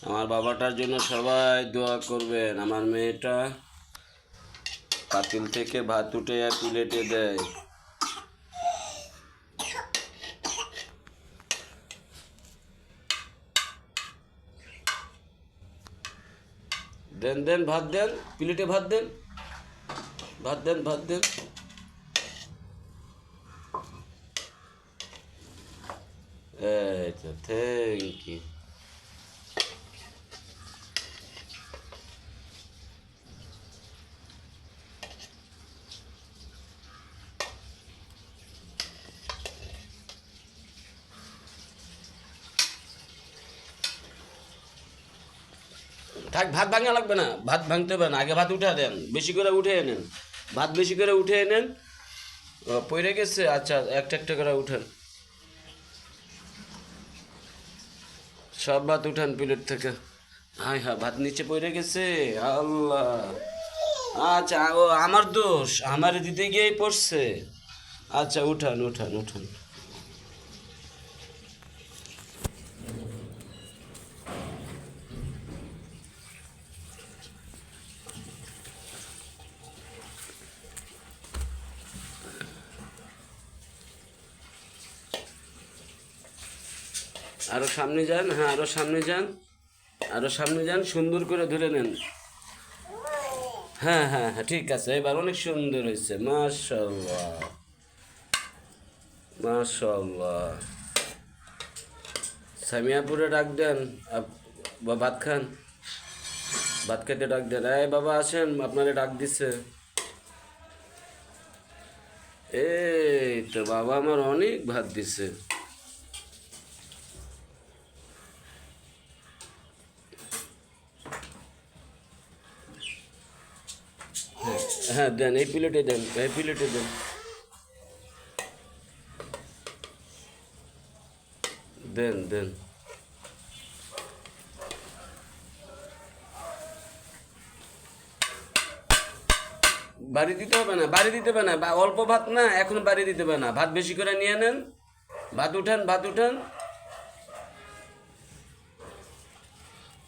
আমার বাবাটার জন্য সবাই দোয়া করবেন। আমার মেয়েটা পাতিল থেকে ভাত উঠে প্লেটে দেয়। দেন দেন ভাত দেন, প্লেটে ভাত দেন, ভাত দেন, ভাত দেন। এই তো, থ্যাংক ইউ। থাক, ভাত ভাঙা লাগবে না, ভাত ভাঙতে হবে না, আগে ভাত উঠে দেন, বেশি করে উঠে এনেন, ভাত বেশি করে উঠে এনেন। পড়ে গেছে, আচ্ছা একটা একটা করে উঠেন, সব ভাত উঠান প্লেট থেকে। হাই হ্যাঁ, ভাত নিচে পড়ে গেছে, আল্লাহ। আচ্ছা, ও আমার দোষ, আমার দিতে গিয়েই পড়ছে। আচ্ছা, উঠান উঠান উঠান। আরো সামনে যান, হ্যাঁ আরো সামনে যান, আরো সামনে যান, সুন্দর করে ধরে নেন। হ্যাঁ হ্যাঁ হ্যাঁ, ঠিক আছে, এবার অনেক সুন্দর হয়েছে, মাশাআল্লাহ মাশাআল্লাহ। সামিয়াপুরে ডাক দেন, ভাত খান, ভাত খেতে ডাক দেন। এই বাবা আসেন, আপনারে ডাক দিছে। এই তো বাবা আমার অনেক ভাত দিছে। হ্যাঁ দেন, এই প্লেটে দেন, এই প্লেটে দেন, দেন দেন। বাড়ি দিতে হবে না, বাড়ি দিতে হবে না, অল্প ভাত না, এখন বাড়ি দিতে হবে না, ভাত বেশি করে নিয়ে নেন, ভাত উঠান, ভাত উঠান,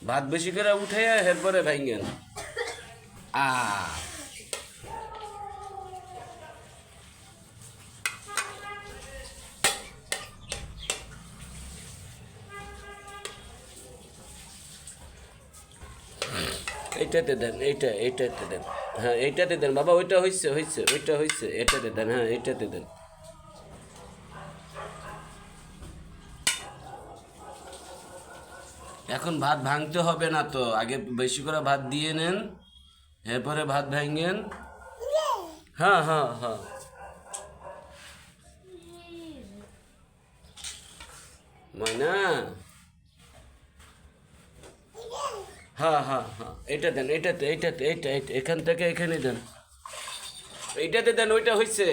ভাত বেশি করে উঠে এরপরে ভাঙেন। আ এইটাতে দেন, এইটাতে দেন, হ্যাঁ এইটাতে দেন বাবা, ওইটা হয়েছে হয়েছে, ওইটা হয়েছে, এটাতে দেন, হ্যাঁ এইটাতে দেন। এখন ভাত ভাঙতে হবে না তো, আগে বেশি করে ভাত দিয়ে নেন, এরপরে ভাত ভাঙেন। হ্যাঁ হ্যাঁ হ্যাঁ, ময়না, হ্যাঁ হ্যাঁ হ্যাঁ, এটা দেন, এইটাতে এইটাতে, এইটা এইটা, এখান থেকে এখানে দেন, এইটাতে দেন, ওইটা হয়েছে।